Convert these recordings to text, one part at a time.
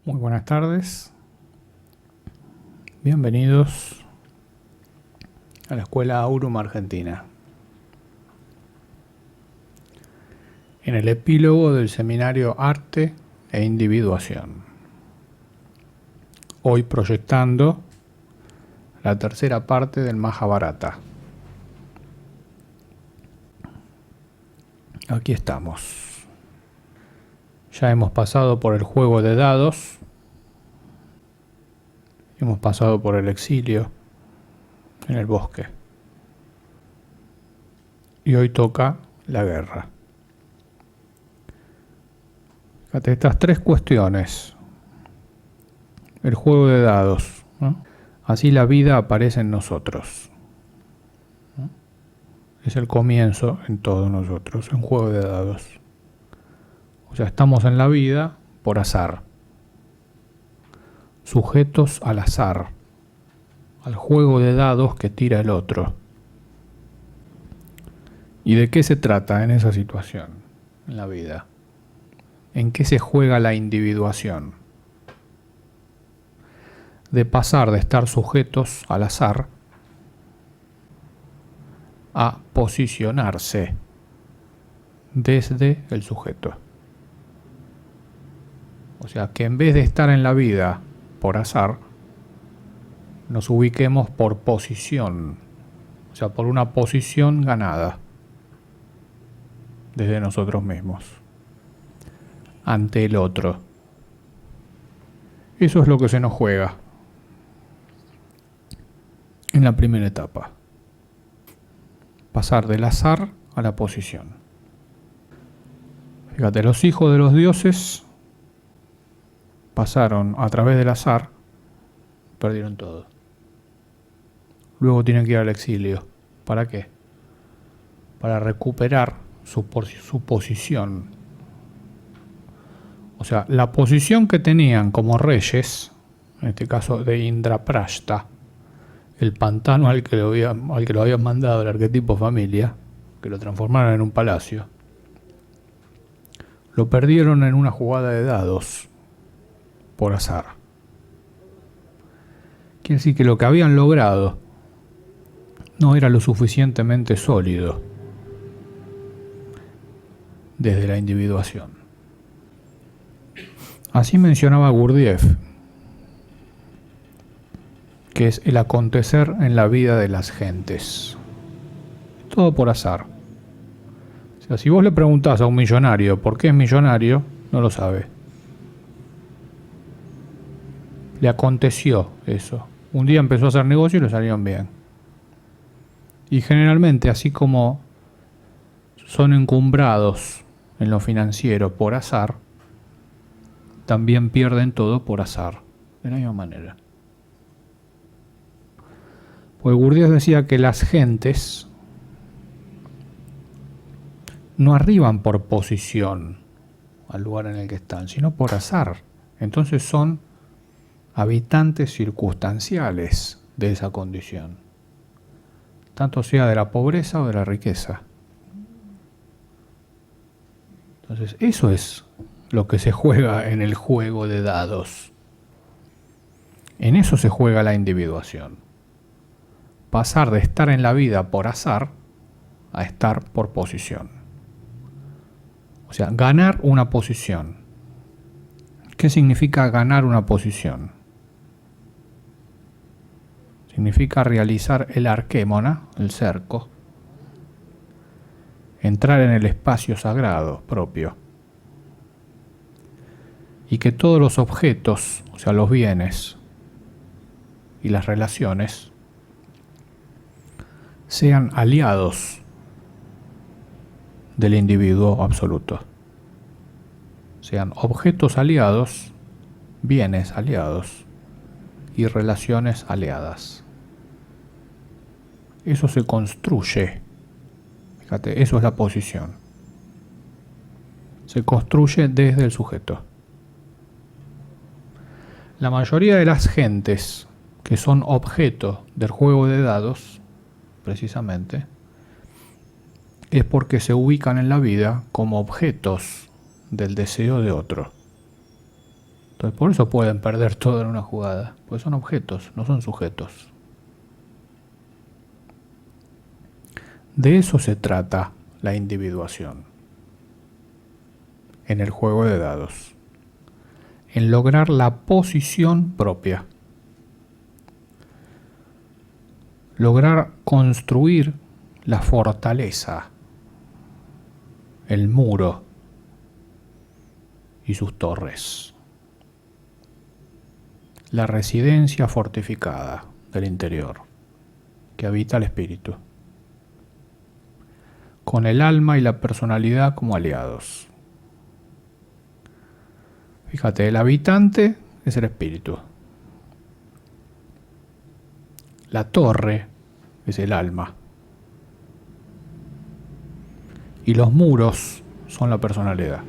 Muy buenas tardes, bienvenidos a la Escuela Aurum Argentina. En el epílogo del seminario Arte e Individuación. Hoy proyectando la tercera parte del Mahabharata. Aquí estamos. Ya hemos pasado por el juego de dados, hemos pasado por el exilio en el bosque. Y hoy toca la guerra. Fíjate, estas tres cuestiones. El juego de dados, ¿no? Así la vida aparece en nosotros, ¿no? Es el comienzo en todos nosotros, un juego de dados. O sea, estamos en la vida por azar, sujetos al azar, al juego de dados que tira el otro. ¿Y de qué se trata en esa situación, en la vida? ¿En qué se juega la individuación? De pasar de estar sujetos al azar a posicionarse desde el sujeto. O sea, que en vez de estar en la vida por azar, nos ubiquemos por posición, o sea, por una posición ganada desde nosotros mismos, ante el otro. Eso es lo que se nos juega en la primera etapa. Pasar del azar a la posición. Fíjate, los hijos de los dioses pasaron a través del azar, perdieron todo. Luego tienen que ir al exilio. ¿Para qué? Para recuperar su posición. O sea, la posición que tenían como reyes, en este caso de Indraprashta, el pantano al que lo habían mandado el arquetipo familia, que lo transformaron en un palacio, lo perdieron en una jugada de dados por azar. Quiere decir que lo que habían logrado no era lo suficientemente sólido desde la individuación. Así mencionaba Gurdjieff, que es el acontecer en la vida de las gentes. Todo por azar. O sea, si vos le preguntás a un millonario por qué es millonario, no lo sabe. Le aconteció eso. Un día empezó a hacer negocio y le salieron bien. Y generalmente, así como son encumbrados en lo financiero por azar, también pierden todo por azar, de la misma manera. Pues Gurdjieff decía que las gentes no arriban por posición al lugar en el que están, sino por azar. Entonces son habitantes circunstanciales de esa condición, tanto sea de la pobreza o de la riqueza. Entonces eso es lo que se juega en el juego de dados. En eso se juega la individuación. Pasar de estar en la vida por azar a estar por posición. O sea, ganar una posición. ¿Qué significa ganar una posición? Significa realizar el arquémona, el cerco, entrar en el espacio sagrado propio, y que todos los objetos, o sea, los bienes y las relaciones, sean aliados del individuo absoluto. Sean objetos aliados, bienes aliados y relaciones aliadas. Eso se construye. Fíjate, eso es la posición. Se construye desde el sujeto. La mayoría de las gentes que son objeto del juego de dados, precisamente, es porque se ubican en la vida como objetos del deseo de otro. Entonces, por eso pueden perder todo en una jugada, porque son objetos, no son sujetos. De eso se trata la individuación en el juego de dados, en lograr la posición propia, lograr construir la fortaleza, el muro y sus torres, la residencia fortificada del interior que habita el espíritu, con el alma y la personalidad como aliados. Fíjate, el habitante es el espíritu. La torre es el alma. Y los muros son la personalidad.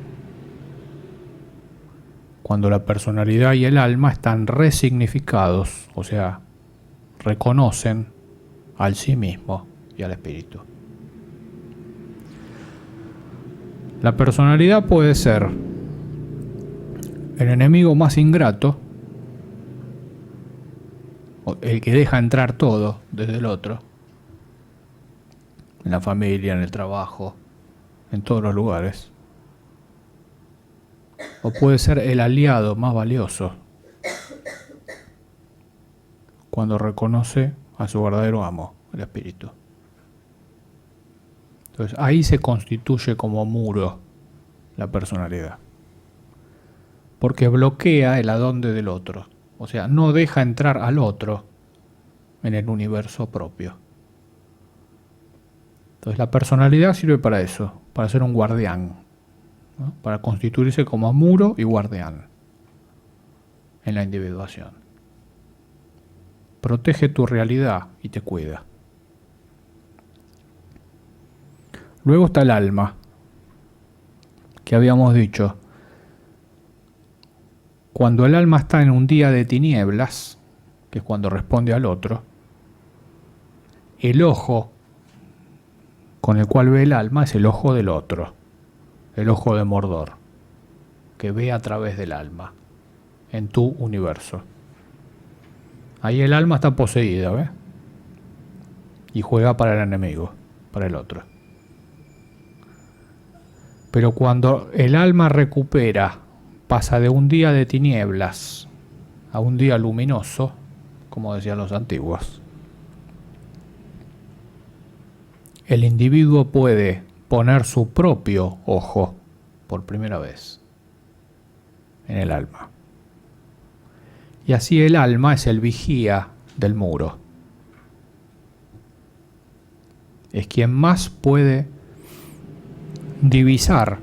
Cuando la personalidad y el alma están resignificados, o sea, reconocen al sí mismo y al espíritu. La personalidad puede ser el enemigo más ingrato, el que deja entrar todo desde el otro, en la familia, en el trabajo, en todos los lugares. O puede ser el aliado más valioso, cuando reconoce a su verdadero amo, el espíritu. Entonces ahí se constituye como muro la personalidad, porque bloquea el adonde del otro, o sea, no deja entrar al otro en el universo propio. Entonces la personalidad sirve para eso, para ser un guardián, ¿no? Para constituirse como muro y guardián en la individuación. Protege tu realidad y te cuida. Luego está el alma, que habíamos dicho, cuando el alma está en un día de tinieblas, que es cuando responde al otro, el ojo con el cual ve el alma es el ojo del otro, el ojo de Mordor, que ve a través del alma, en tu universo. Ahí el alma está poseída, ¿ves? Y juega para el enemigo, para el otro. Pero cuando el alma recupera, pasa de un día de tinieblas a un día luminoso, como decían los antiguos, el individuo puede poner su propio ojo por primera vez en el alma. Y así el alma es el vigía del muro. Es quien más puede divisar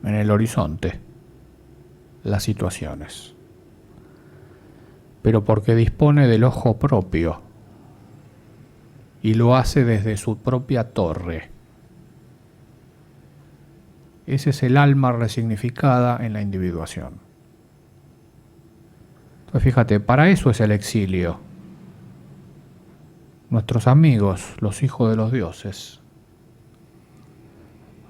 en el horizonte las situaciones, pero porque dispone del ojo propio y lo hace desde su propia torre. Ese es el alma resignificada en la individuación. Entonces fíjate, para eso es el exilio. Nuestros amigos, los hijos de los dioses,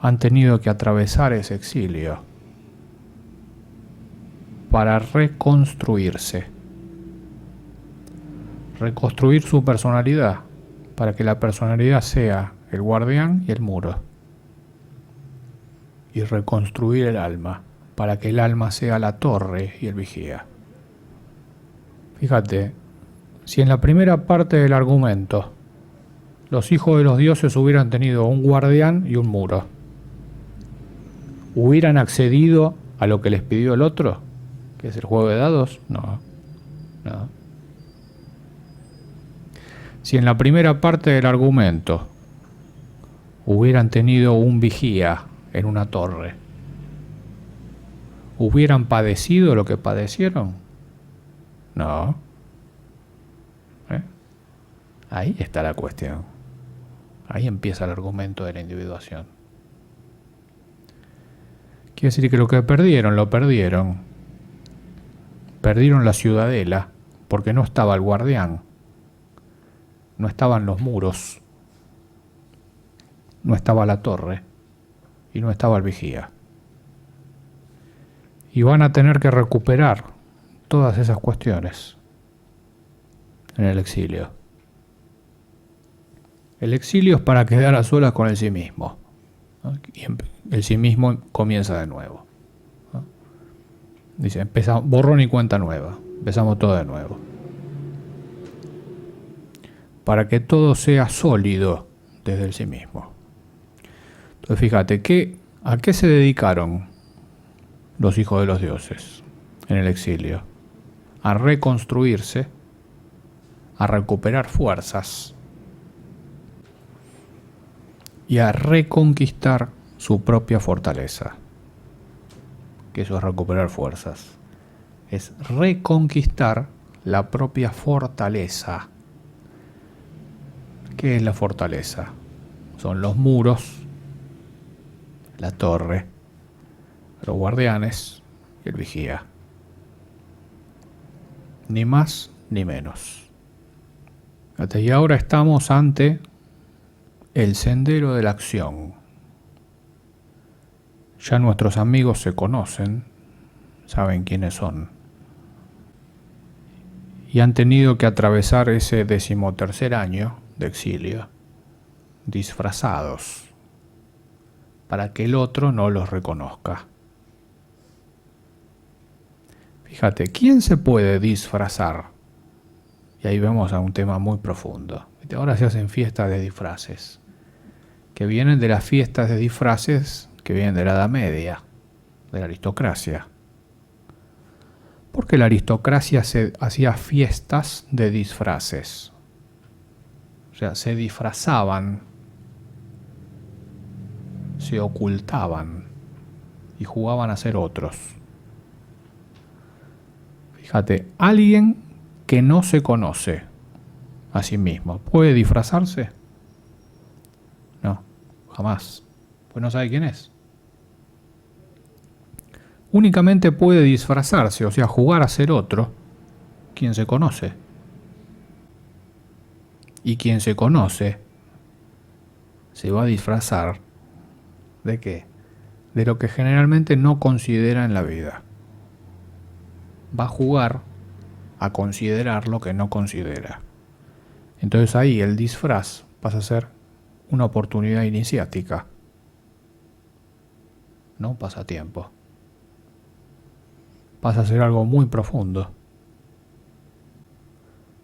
han tenido que atravesar ese exilio para reconstruirse, reconstruir su personalidad, para que la personalidad sea el guardián y el muro, y reconstruir el alma, para que el alma sea la torre y el vigía. Fíjate, si en la primera parte del argumento los hijos de los dioses hubieran tenido un guardián y un muro, ¿hubieran accedido a lo que les pidió el otro, que es el juego de dados? No. Si en la primera parte del argumento hubieran tenido un vigía en una torre, ¿hubieran padecido lo que padecieron? No. Ahí está la cuestión. Ahí empieza el argumento de la individuación. Quiere decir que lo que perdieron, lo perdieron. Perdieron la ciudadela porque no estaba el guardián, no estaban los muros, no estaba la torre y no estaba el vigía. Y van a tener que recuperar todas esas cuestiones en el exilio. El exilio es para quedar a solas con el sí mismo, ¿no? Y el sí mismo comienza de nuevo, ¿no? Dice, empezamos, borrón y cuenta nueva, empezamos todo de nuevo. Para que todo sea sólido desde el sí mismo. Entonces fíjate, ¿a qué se dedicaron los hijos de los dioses en el exilio? A reconstruirse, a recuperar fuerzas y a reconquistar su propia fortaleza. Que eso es recuperar fuerzas. Es reconquistar la propia fortaleza. ¿Qué es la fortaleza? Son los muros, la torre, los guardianes y el vigía. Ni más ni menos. Y ahora estamos ante el sendero de la acción. Ya nuestros amigos se conocen, saben quiénes son. Y han tenido que atravesar ese 13º año de exilio, disfrazados, para que el otro no los reconozca. Fíjate, ¿quién se puede disfrazar? Y ahí vemos a un tema muy profundo. Ahora se hacen fiestas de disfraces, que vienen de las fiestas de disfraces que vienen de la Edad Media, de la aristocracia. Porque la aristocracia se hacía fiestas de disfraces. O sea, se disfrazaban, se ocultaban y jugaban a ser otros. Fíjate, alguien que no se conoce a sí mismo, ¿puede disfrazarse? No, jamás. Pues no sabe quién es. Únicamente puede disfrazarse, o sea, jugar a ser otro, quien se conoce. Y quien se conoce se va a disfrazar ¿de qué? De lo que generalmente no considera en la vida. Va a jugar a considerar lo que no considera. Entonces ahí el disfraz pasa a ser una oportunidad iniciática, no un pasatiempo. Pasa a ser algo muy profundo.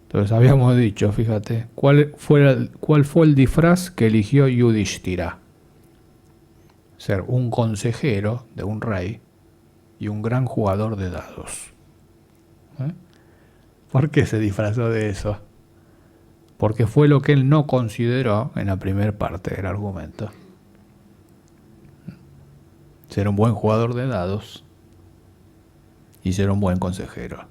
Entonces habíamos dicho, fíjate, ¿cuál fue el disfraz que eligió Yudhishthira? Ser un consejero de un rey y un gran jugador de dados. ¿Por qué se disfrazó de eso? Porque fue lo que él no consideró en la primera parte del argumento. Ser un buen jugador de dados y ser un buen consejero.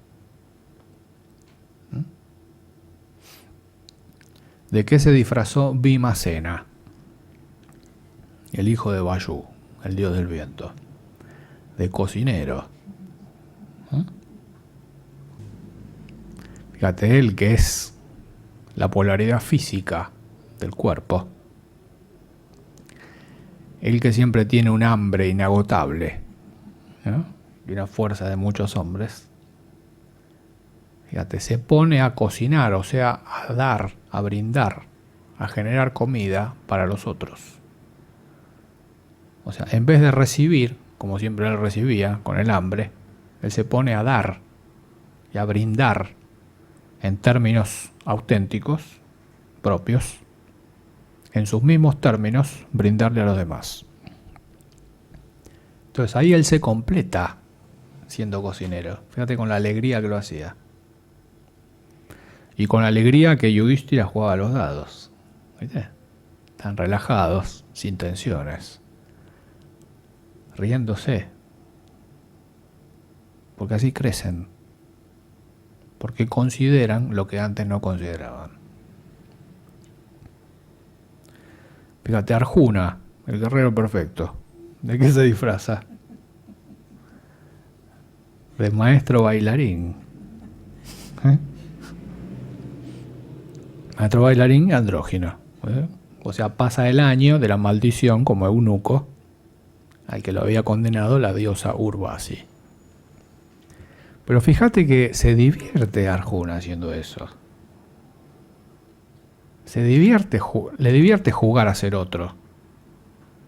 ¿De qué se disfrazó Bhimasena? El hijo de Vayu, el dios del viento. De cocinero. Fíjate, él que es la polaridad física del cuerpo. Él que siempre tiene un hambre inagotable, ¿no? Y una fuerza de muchos hombres. Fíjate, se pone a cocinar, o sea, a dar, a brindar, a generar comida para los otros. O sea, en vez de recibir, como siempre él recibía, con el hambre, él se pone a dar y a brindar en términos auténticos, propios, en sus mismos términos, brindarle a los demás. Entonces ahí él se completa siendo cocinero. Fíjate con la alegría que lo hacía. Y con la alegría que Yudhishthira jugaba a los dados. ¿Viste? Tan relajados, sin tensiones. Riéndose. Porque así crecen. Porque consideran lo que antes no consideraban. Fíjate, Arjuna, el guerrero perfecto. ¿De qué se disfraza? De maestro bailarín. Maestro bailarín andrógino. O sea, pasa el año de la maldición como eunuco al que lo había condenado la diosa Urvasi. Pero fíjate que se divierte Arjuna haciendo eso. Le divierte jugar a ser otro.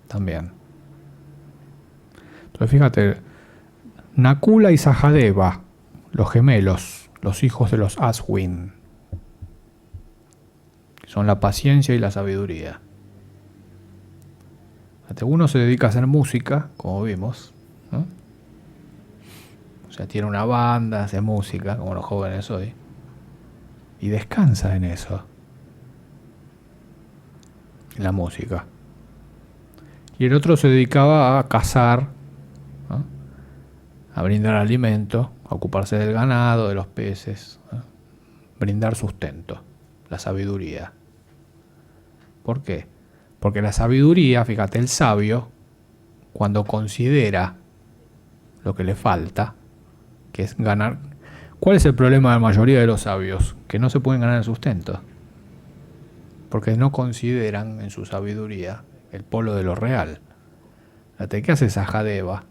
También. Entonces fíjate, Nakula y Sahadeva, los gemelos, los hijos de los Aswin, son la paciencia y la sabiduría. Uno se dedica a hacer música, como vimos, ¿no? O sea, tiene una banda, hace música, como los jóvenes hoy, y descansa en eso, en la música. Y el otro se dedicaba a cazar, ¿no? A brindar alimento, a ocuparse del ganado, de los peces, ¿no? Brindar sustento, la sabiduría. ¿Por qué? Porque la sabiduría, fíjate, el sabio, cuando considera lo que le falta, que es ganar. ¿Cuál es el problema de la mayoría de los sabios? Que no se pueden ganar el sustento. Porque no consideran en su sabiduría el polo de lo real. Fíjate, ¿qué hace Sahadeva?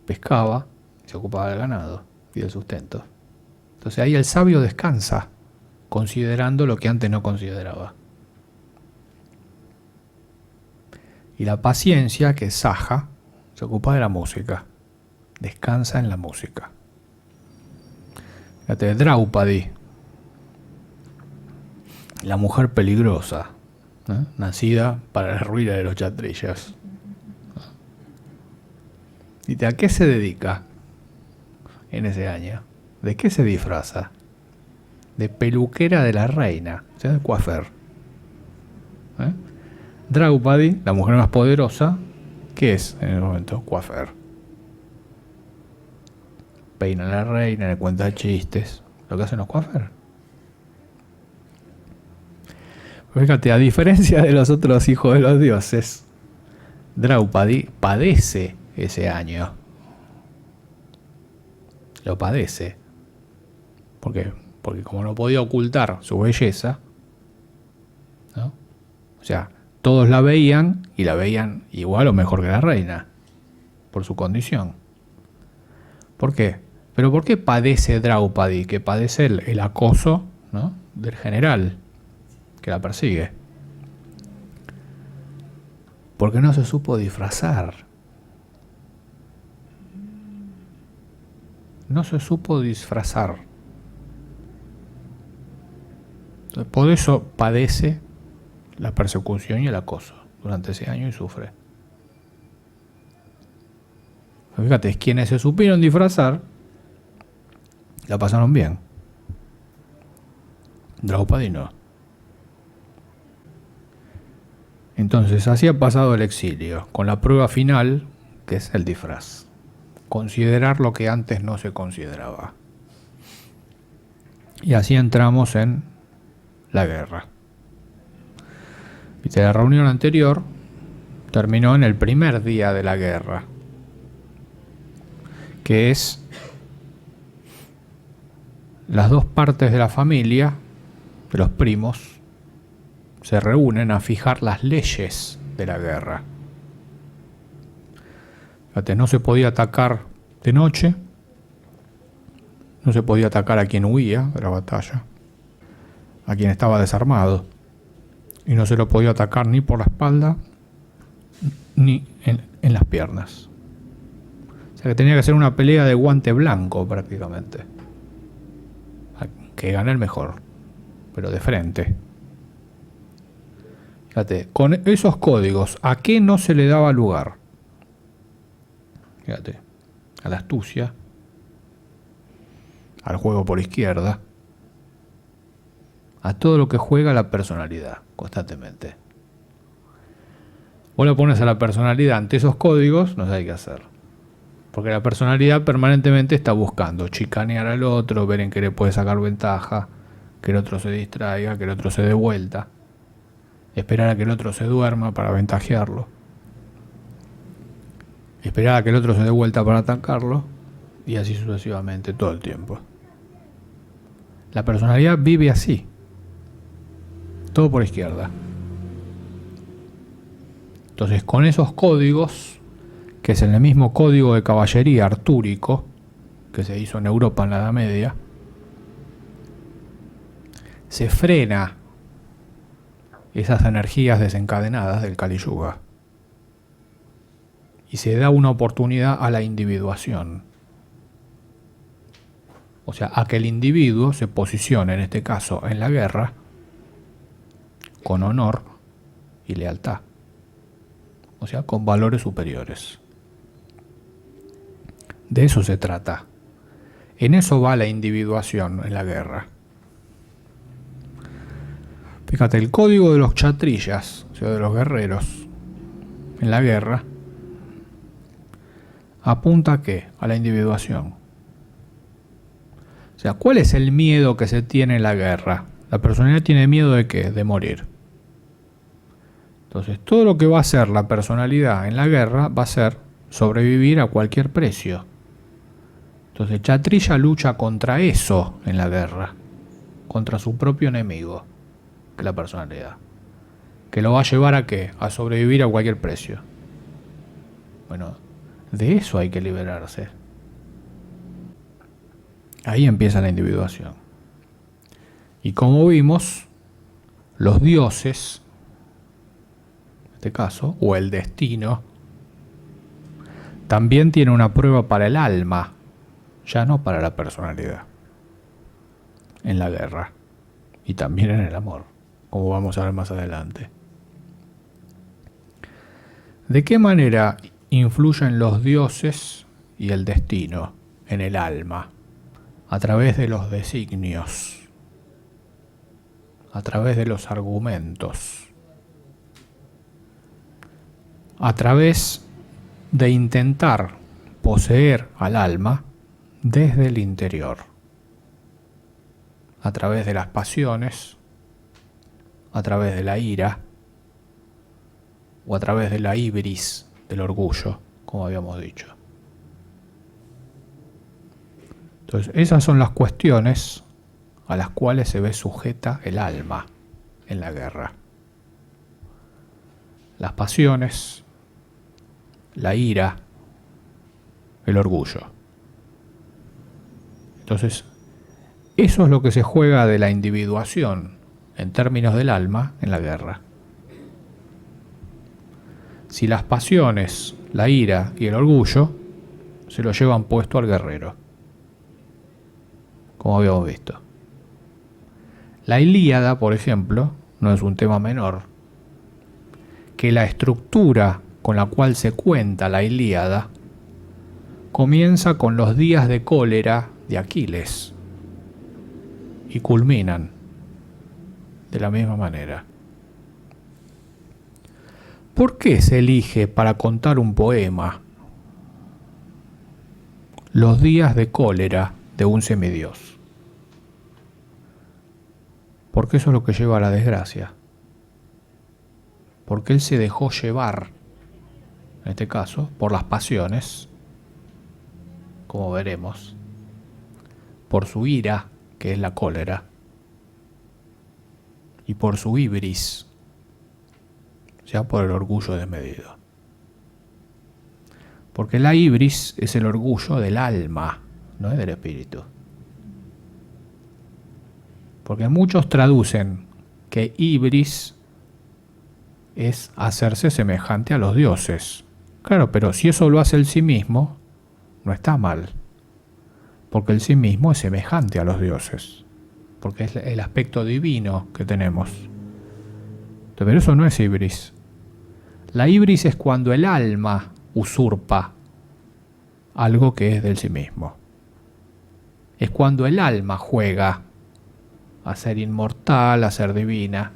Pescaba, se ocupaba del ganado y del sustento. Entonces ahí el sabio descansa, considerando lo que antes no consideraba. Y la paciencia, que es Saja, se ocupa de la música. Descansa en la música. Fíjate, Draupadi, la mujer peligrosa, ¿no? Nacida para la ruina de los kshatriyas. ¿Y a qué se dedica en ese año? ¿De qué se disfraza? De peluquera de la reina, o sea, de coafer. Draupadi, la mujer más poderosa, ¿qué es en el momento? Coafer. Peina a la reina, le cuenta chistes, lo que hacen los coafer. Fíjate, a diferencia de los otros hijos de los dioses, Draupadi padece ese año. Lo padece. ¿Por qué? Porque como no podía ocultar su belleza, ¿no? O sea, todos la veían y la veían igual o mejor que la reina, por su condición. ¿Por qué? Pero ¿por qué padece Draupadi? Que padece el acoso, ¿no? Del general que la persigue. Porque no se supo disfrazar. No se supo disfrazar. Entonces, por eso padece la persecución y el acoso durante ese año y sufre. Fíjate, quienes se supieron disfrazar la pasaron bien. Draupadi no. Entonces, así ha pasado el exilio, con la prueba final, que es el disfraz. Considerar lo que antes no se consideraba. Y así entramos en la guerra. Viste, la reunión anterior terminó en el primer día de la guerra, que es las dos partes de la familia, de los primos, se reúnen a fijar las leyes de la guerra. Fíjate, no se podía atacar de noche, no se podía atacar a quien huía de la batalla, a quien estaba desarmado, y no se lo podía atacar ni por la espalda ni en las piernas. O sea que tenía que ser una pelea de guante blanco prácticamente, que gane el mejor, pero de frente. Fíjate, con esos códigos, ¿a qué no se le daba lugar? Fíjate, a la astucia, al juego por izquierda, a todo lo que juega la personalidad constantemente. Vos le pones a la personalidad ante esos códigos, no sabés qué hacer. Porque la personalidad permanentemente está buscando chicanear al otro, ver en qué le puede sacar ventaja, que el otro se distraiga, que el otro se dé vuelta, esperar a que el otro se duerma para ventajearlo, esperar a que el otro se dé vuelta para atacarlo, y así sucesivamente todo el tiempo. La personalidad vive así, todo por izquierda. Entonces, con esos códigos que es el mismo código de caballería artúrico que se hizo en Europa en la Edad Media, se frena esas energías desencadenadas del Kali Yuga y se da una oportunidad a la individuación. O sea, a que el individuo se posicione, en este caso, en la guerra, con honor y lealtad. O sea, con valores superiores. De eso se trata. En eso va la individuación en la guerra. Fíjate, el código de los kshatriyas, o sea, de los guerreros, en la guerra, apunta ¿a qué? A la individuación. O sea, ¿cuál es el miedo que se tiene en la guerra? La personalidad tiene miedo ¿de qué? De morir. Entonces, todo lo que va a hacer la personalidad en la guerra va a ser sobrevivir a cualquier precio. Entonces, Kshatriya lucha contra eso en la guerra, contra su propio enemigo, que es la personalidad, que lo va a llevar ¿a qué? A sobrevivir a cualquier precio. Bueno, de eso hay que liberarse. Ahí empieza la individuación. Y como vimos, los dioses, en este caso, o el destino, también tiene una prueba para el alma, ya no para la personalidad, en la guerra y también en el amor, como vamos a ver más adelante. ¿De qué manera influyen los dioses y el destino en el alma? A través de los designios, a través de los argumentos, a través de intentar poseer al alma desde el interior, a través de las pasiones, a través de la ira o a través de la ibris, del orgullo, como habíamos dicho. Entonces, esas son las cuestiones a las cuales se ve sujeta el alma en la guerra. Las pasiones, la ira, el orgullo. Entonces, eso es lo que se juega de la individuación en términos del alma en la guerra. Si las pasiones, la ira y el orgullo se lo llevan puesto al guerrero, como habíamos visto. La Ilíada, por ejemplo, no es un tema menor, que la estructura con la cual se cuenta la Ilíada comienza con los días de cólera de Aquiles y culminan de la misma manera. ¿Por qué se elige para contar un poema los días de cólera de un semidios? Porque eso es lo que lleva a la desgracia. Porque él se dejó llevar, en este caso, por las pasiones, como veremos, por su ira, que es la cólera, y por su ibris, o sea, por el orgullo desmedido. Porque la ibris es el orgullo del alma, no es del espíritu. Porque muchos traducen que ibris es hacerse semejante a los dioses. Claro, pero si eso lo hace el sí mismo, no está mal. Porque el sí mismo es semejante a los dioses. Porque es el aspecto divino que tenemos. Pero eso no es ibris. La ibris es cuando el alma usurpa algo que es del sí mismo. Es cuando el alma juega a ser inmortal, a ser divina.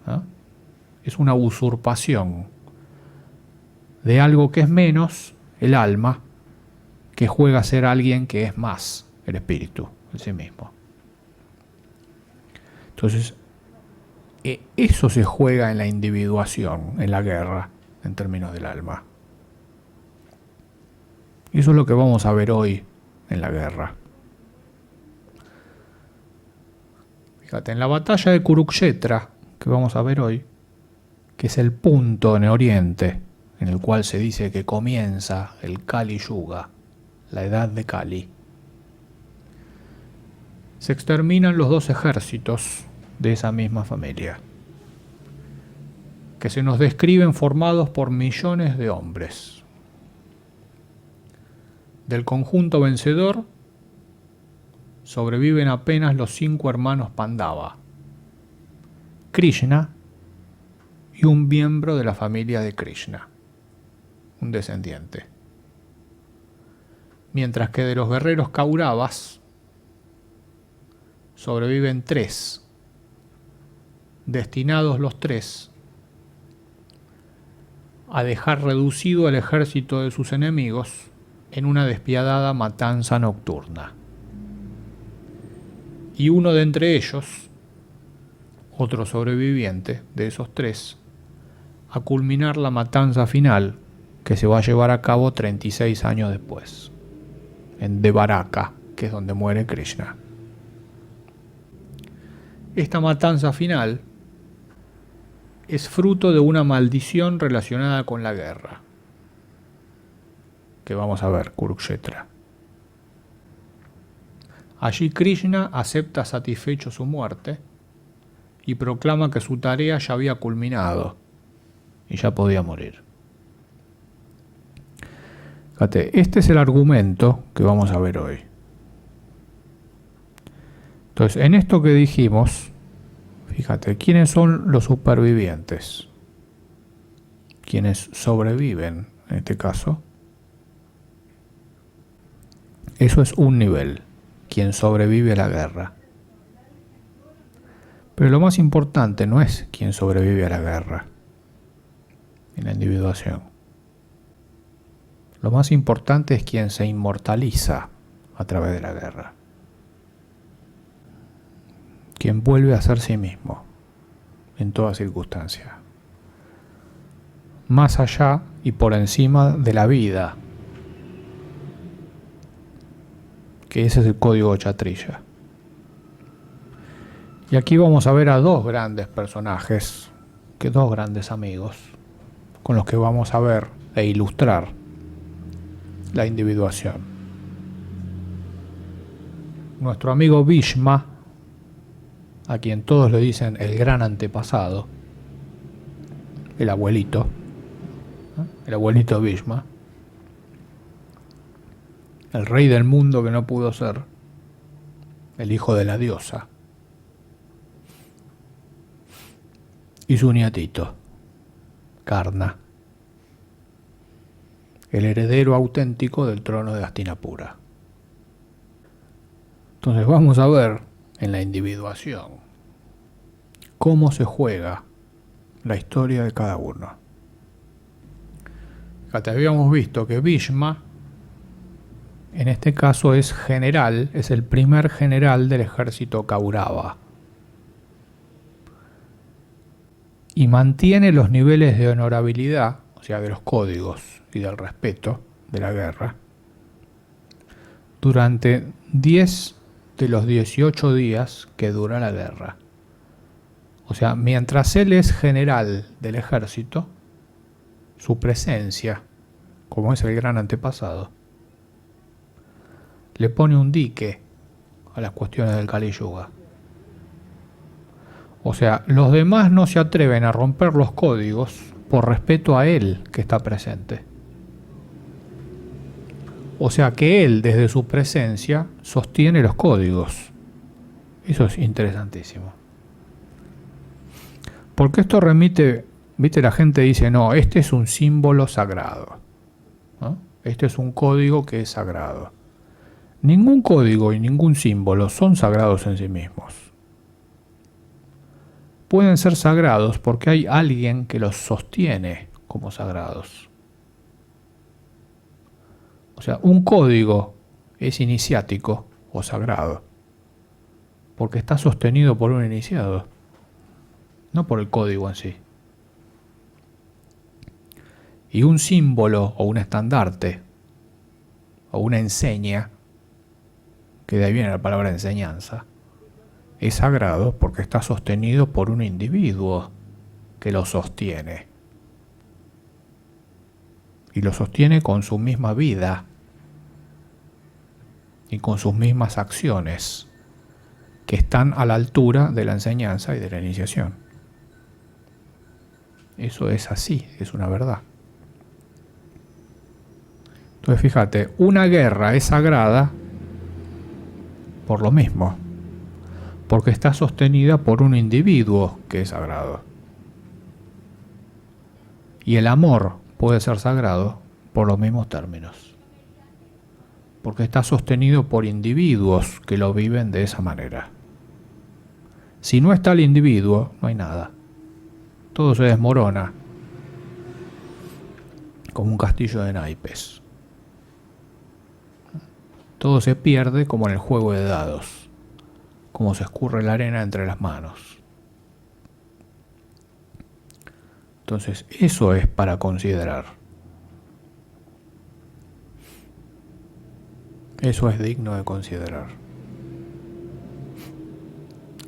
¿No? Es una usurpación de algo que es menos, el alma, que juega a ser alguien que es más, el espíritu, el sí mismo. Entonces, eso se juega en la individuación, en la guerra, en términos del alma. Eso es lo que vamos a ver hoy en la guerra. Fíjate, en la batalla de Kurukshetra, que vamos a ver hoy, que es el punto en Oriente, en el cual se dice que comienza el Kali Yuga, la edad de Kali, se exterminan los dos ejércitos de esa misma familia, que se nos describen formados por millones de hombres. Del conjunto vencedor sobreviven apenas los 5 hermanos Pandava, Krishna y un miembro de la familia de Krishna, un descendiente. Mientras que de los guerreros Kauravas sobreviven 3, destinados los 3 a dejar reducido el ejército de sus enemigos en una despiadada matanza nocturna. Y uno de entre ellos, otro sobreviviente de esos 3, a culminar la matanza final que se va a llevar a cabo 36 años después, en Devaraka, que es donde muere Krishna. Esta matanza final es fruto de una maldición relacionada con la guerra, que vamos a ver, Kurukshetra. Allí Krishna acepta satisfecho su muerte y proclama que su tarea ya había culminado y ya podía morir. Fíjate, este es el argumento que vamos a ver hoy. Entonces, en esto que dijimos, fíjate, ¿quiénes son los supervivientes? Quienes sobreviven, en este caso. Eso es un nivel, quien sobrevive a la guerra. Pero lo más importante no es quien sobrevive a la guerra, en la individuación. Lo más importante es quien se inmortaliza a través de la guerra. Quien vuelve a ser sí mismo, en toda circunstancia. Más allá y por encima de la vida, que ese es el código Kshatriya. Y aquí vamos a ver a 2 grandes personajes, que 2 grandes amigos, con los que vamos a ver e ilustrar la individuación. Nuestro amigo Bhishma, a quien todos le dicen el gran antepasado, el abuelito Bhishma, el rey del mundo que no pudo ser, el hijo de la diosa, y su nietito, Karna, el heredero auténtico del trono de Hastinapura. Entonces vamos a ver en la individuación cómo se juega la historia de cada uno. Fíjate, habíamos visto que Bhishma, en este caso es general, es el primer general del ejército Kaurava. Y mantiene los niveles de honorabilidad, o sea, de los códigos y del respeto de la guerra, durante 10 de los 18 días que dura la guerra. O sea, mientras él es general del ejército, su presencia, como es el gran antepasado, le pone un dique a las cuestiones del Kali Yuga. O sea, los demás no se atreven a romper los códigos por respeto a él que está presente. O sea que él, desde su presencia, sostiene los códigos. Eso es interesantísimo. Porque esto remite, viste, la gente dice, no, este es un símbolo sagrado, ¿no? Este es un código que es sagrado. Ningún código y ningún símbolo son sagrados en sí mismos. Pueden ser sagrados porque hay alguien que los sostiene como sagrados. O sea, un código es iniciático o sagrado porque está sostenido por un iniciado, no por el código en sí. Y un símbolo o un estandarte o una enseña, que de ahí viene la palabra enseñanza, es sagrado porque está sostenido por un individuo que lo sostiene. y lo sostiene con su misma vida y con sus mismas acciones que están a la altura de la enseñanza y de la iniciación. Eso es así, es una verdad. Entonces fíjate, una guerra es sagrada por lo mismo, porque está sostenida por un individuo que es sagrado. Y el amor puede ser sagrado por los mismos términos, porque está sostenido por individuos que lo viven de esa manera. Si no está el individuo, no hay nada. Todo se desmorona como un castillo de naipes. Todo se pierde como en el juego de dados, como se escurre la arena entre las manos. Entonces, eso es para considerar. Eso es digno de considerar.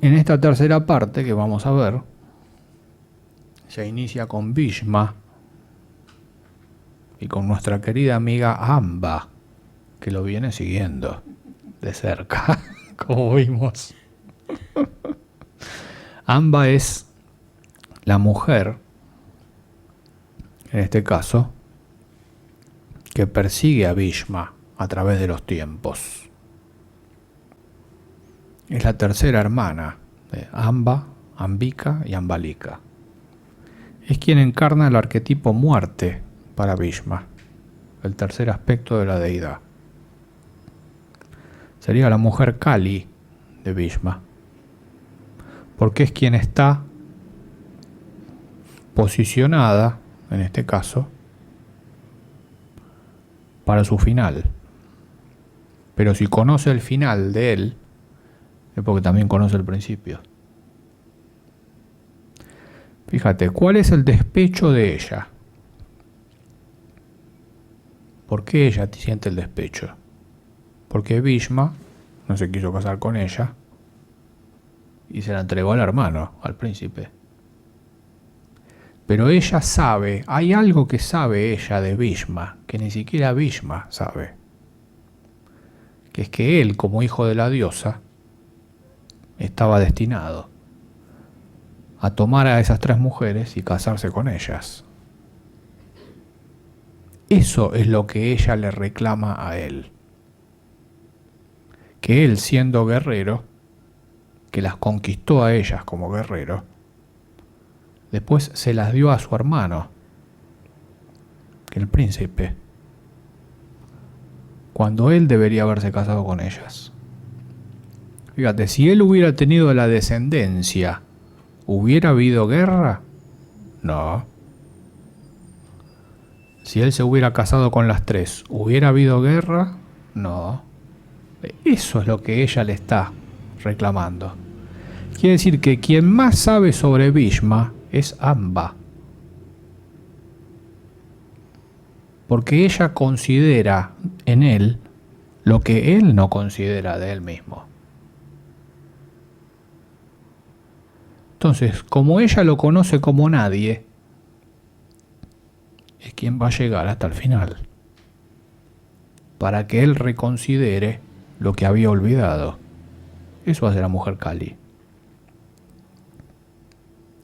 En esta tercera parte que vamos a ver, se inicia con Bhishma y con nuestra querida amiga Amba, que lo viene siguiendo de cerca, como vimos. Amba es la mujer, en este caso, que persigue a Bhishma a través de los tiempos. Es la tercera hermana de Amba, Ambika y Ambalika. Es quien encarna el arquetipo muerte para Bhishma, el tercer aspecto de la deidad. Sería la mujer Kali de Bhishma, porque es quien está posicionada, en este caso, para su final. Pero si conoce el final de él, es porque también conoce el principio. Fíjate, ¿cuál es el despecho de ella? ¿Por qué ella siente el despecho? Porque Bhishma no se quiso casar con ella y se la entregó al hermano, al príncipe. Pero ella sabe, hay algo que sabe ella de Bhishma, que ni siquiera Bhishma sabe. Que es que él, como hijo de la diosa, estaba destinado a tomar a esas tres mujeres y casarse con ellas. Eso es lo que ella le reclama a él. Que él, siendo guerrero, que las conquistó a ellas como guerrero, después se las dio a su hermano, que el príncipe, cuando él debería haberse casado con ellas. Fíjate, si él hubiera tenido la descendencia, ¿hubiera habido guerra? No. Si él se hubiera casado con las tres, ¿hubiera habido guerra? No. Eso es lo que ella le está reclamando. Quiere decir que quien más sabe sobre Bhishma es Amba. Porque ella considera en él lo que él no considera de él mismo. Entonces, como ella lo conoce como nadie, es quien va a llegar hasta el final, para que él reconsidere lo que había olvidado. Eso hace la mujer Kali.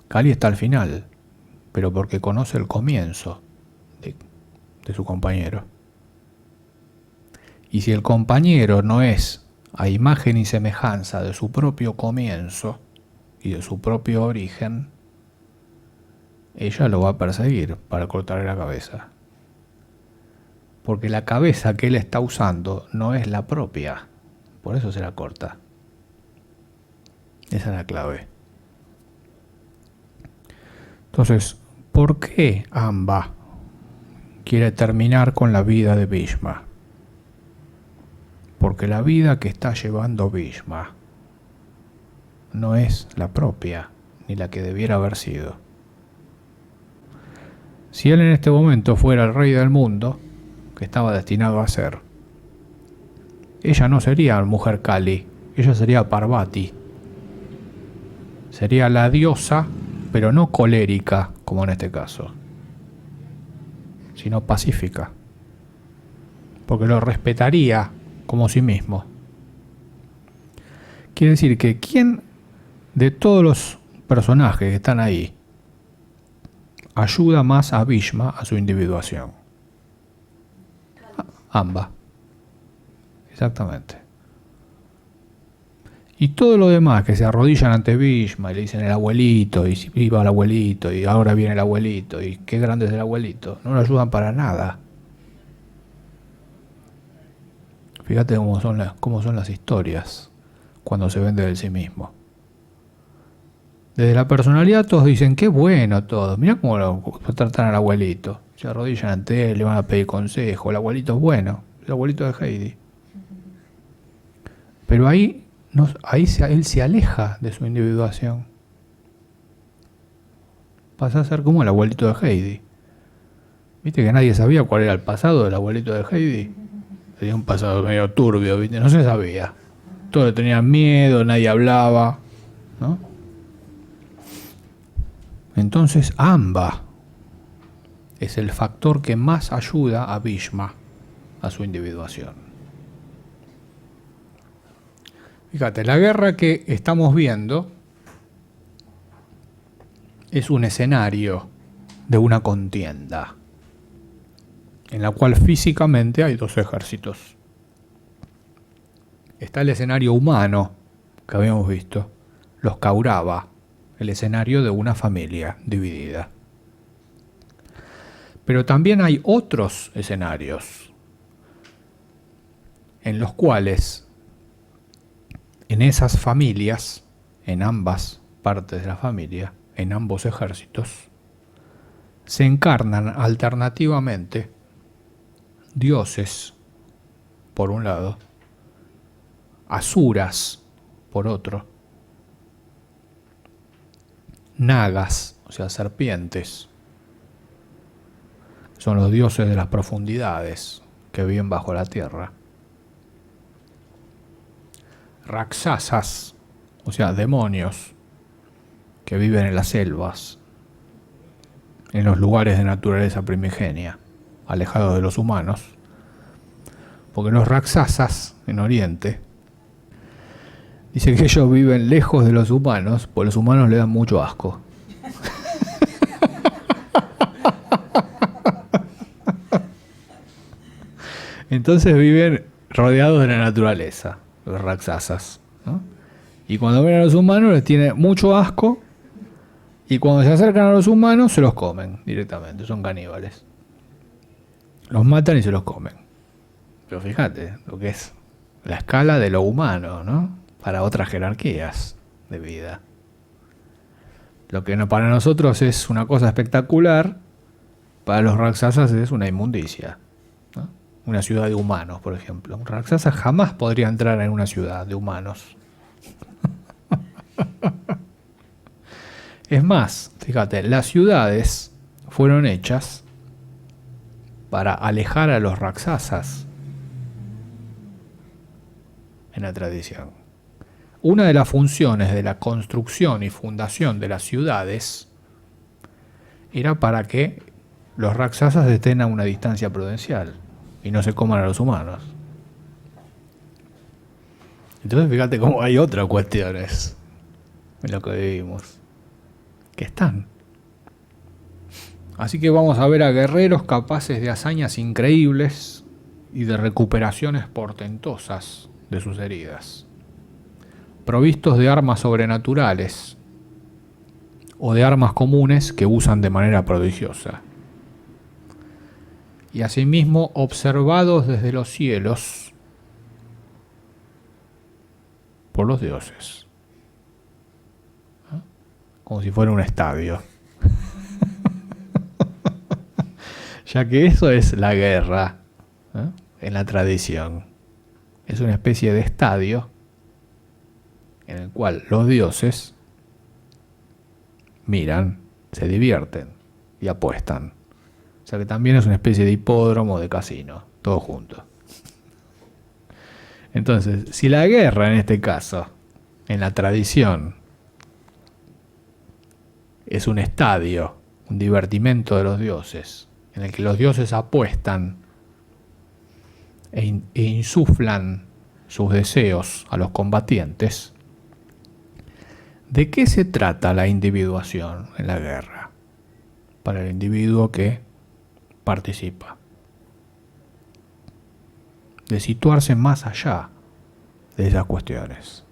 Kali está al final, pero porque conoce el comienzo de su compañero. Y si el compañero no es a imagen y semejanza de su propio comienzo y de su propio origen, ella lo va a perseguir para cortarle la cabeza. Porque la cabeza que él está usando no es la propia, por eso se la corta. Esa es la clave. Entonces, ¿por qué Amba quiere terminar con la vida de Bhishma? Porque la vida que está llevando Bhishma no es la propia, ni la que debiera haber sido. Si él en este momento fuera el rey del mundo, que estaba destinado a ser, ella no sería mujer Kali, ella sería Parvati. Sería la diosa, pero no colérica, como en este caso, sino pacífica, porque lo respetaría como sí mismo. Quiere decir que ¿quién de todos los personajes que están ahí ayuda más a Bhishma a su individuación? Amba. Exactamente. Y todo lo demás que se arrodillan ante Bhishma y le dicen el abuelito, y si iba el abuelito, y ahora viene el abuelito, y qué grande es el abuelito, no lo ayudan para nada. Fíjate cómo son las historias cuando se vende de sí mismo. Desde la personalidad todos dicen, qué bueno todo, mirá cómo lo tratan al abuelito. Se arrodillan ante él, le van a pedir consejo, el abuelito es bueno, el abuelito de Heidi. Pero ahí él se aleja de su individuación. Pasa a ser como el abuelito de Heidi. Viste que nadie sabía cuál era el pasado del abuelito de Heidi. Tenía un pasado medio turbio, ¿viste? No se sabía. Todos le tenían miedo, nadie hablaba, ¿no? Entonces Amba es el factor que más ayuda a Bhishma a su individuación. Fíjate, la guerra que estamos viendo es un escenario de una contienda en la cual físicamente hay dos ejércitos. Está el escenario humano que habíamos visto, los Kaurava, el escenario de una familia dividida. Pero también hay otros escenarios en los cuales en esas familias, en ambas partes de la familia, en ambos ejércitos, se encarnan alternativamente dioses, por un lado, asuras, por otro, nagas, o sea, serpientes, son los dioses de las profundidades que viven bajo la tierra, raksasas, o sea, demonios que viven en las selvas, en los lugares de naturaleza primigenia, alejados de los humanos, porque los raksasas en Oriente dicen que ellos viven lejos de los humanos, porque los humanos le dan mucho asco. Entonces viven rodeados de la naturaleza, los raksasas, ¿no? Y cuando ven a los humanos les tiene mucho asco, y cuando se acercan a los humanos se los comen directamente, son caníbales. Los matan y se los comen. Pero fíjate lo que es la escala de lo humano, ¿no? Para otras jerarquías de vida. Lo que para nosotros es una cosa espectacular, para los raksasas es una inmundicia, ¿no? Una ciudad de humanos, por ejemplo. Un raksasa jamás podría entrar en una ciudad de humanos. Es más, fíjate, las ciudades fueron hechas para alejar a los raksasas en la tradición. Una de las funciones de la construcción y fundación de las ciudades era para que los raksasas estén a una distancia prudencial y no se coman a los humanos. Entonces fíjate cómo hay otras cuestiones en lo que vivimos que están. Así que vamos a ver a guerreros capaces de hazañas increíbles y de recuperaciones portentosas de sus heridas, provistos de armas sobrenaturales o de armas comunes que usan de manera prodigiosa, y asimismo observados desde los cielos por los dioses, ¿no? Como si fuera un estadio. Ya que eso es la guerra, ¿eh? En la tradición. Es una especie de estadio en el cual los dioses miran, se divierten y apuestan. O sea que también es una especie de hipódromo, de casino, todo junto. Entonces, si la guerra en este caso, en la tradición, es un estadio, un divertimento de los dioses, en el que los dioses apuestan e insuflan sus deseos a los combatientes, ¿de qué se trata la individuación en la guerra para el individuo que participa? De situarse más allá de esas cuestiones,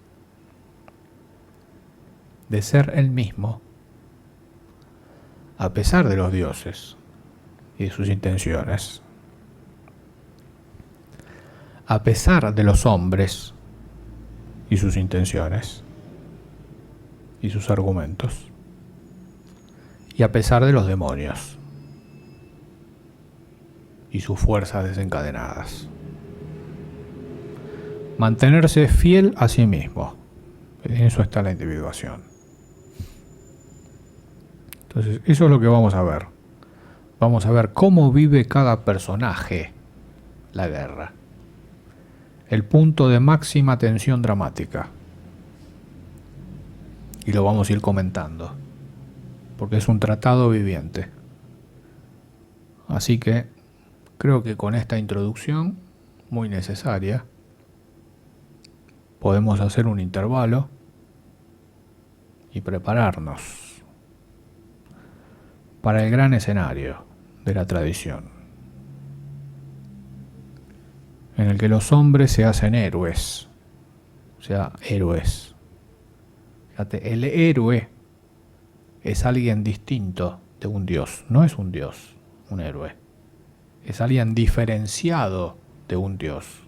de ser él mismo, a pesar de los dioses y de sus intenciones, a pesar de los hombres y sus intenciones y sus argumentos, y a pesar de los demonios y sus fuerzas desencadenadas. Mantenerse fiel a sí mismo. En eso está la individuación. Entonces, eso es lo que vamos a ver. Vamos a ver cómo vive cada personaje la guerra. El punto de máxima tensión dramática. Y lo vamos a ir comentando, porque es un tratado viviente. Así que creo que con esta introducción, muy necesaria, podemos hacer un intervalo y prepararnos para el gran escenario de la tradición, en el que los hombres se hacen héroes, o sea, héroes. Fíjate, el héroe es alguien distinto de un dios, no es un dios, un héroe. Es alguien diferenciado de un dios.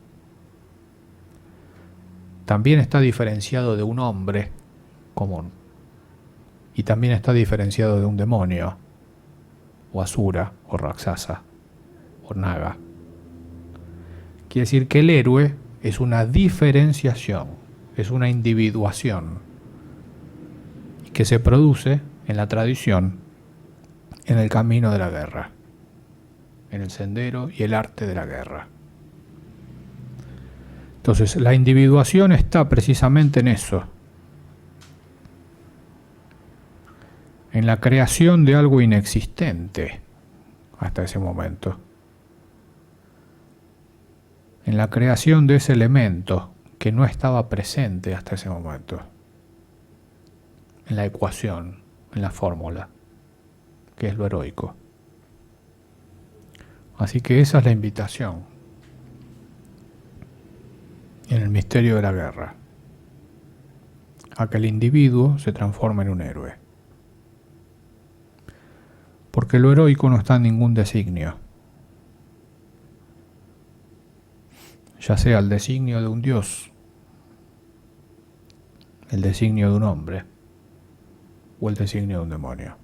También está diferenciado de un hombre común. Y también está diferenciado de un demonio, o asura, o raksasa, o naga. Quiere decir que el héroe es una diferenciación, es una individuación que se produce en la tradición, en el camino de la guerra, en el sendero y el arte de la guerra. Entonces, la individuación está precisamente en eso, en la creación de algo inexistente hasta ese momento, en la creación de ese elemento que no estaba presente hasta ese momento, en la ecuación, en la fórmula, que es lo heroico. Así que esa es la invitación en el misterio de la guerra, a que el individuo se transforme en un héroe. Porque lo heroico no está en ningún designio, ya sea el designio de un dios, el designio de un hombre o el designio de un demonio.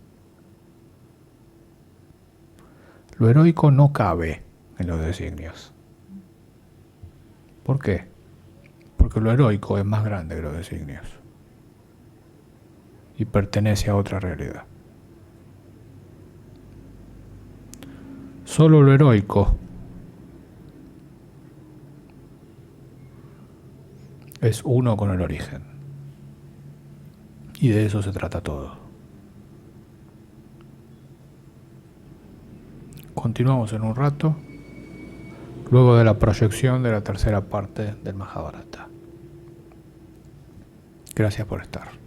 Lo heroico no cabe en los designios. ¿Por qué? Porque lo heroico es más grande que los designios y pertenece a otra realidad. Solo lo heroico es uno con el origen. Y de eso se trata todo. Continuamos en un rato, luego de la proyección de la tercera parte del Majábharata. Gracias por estar.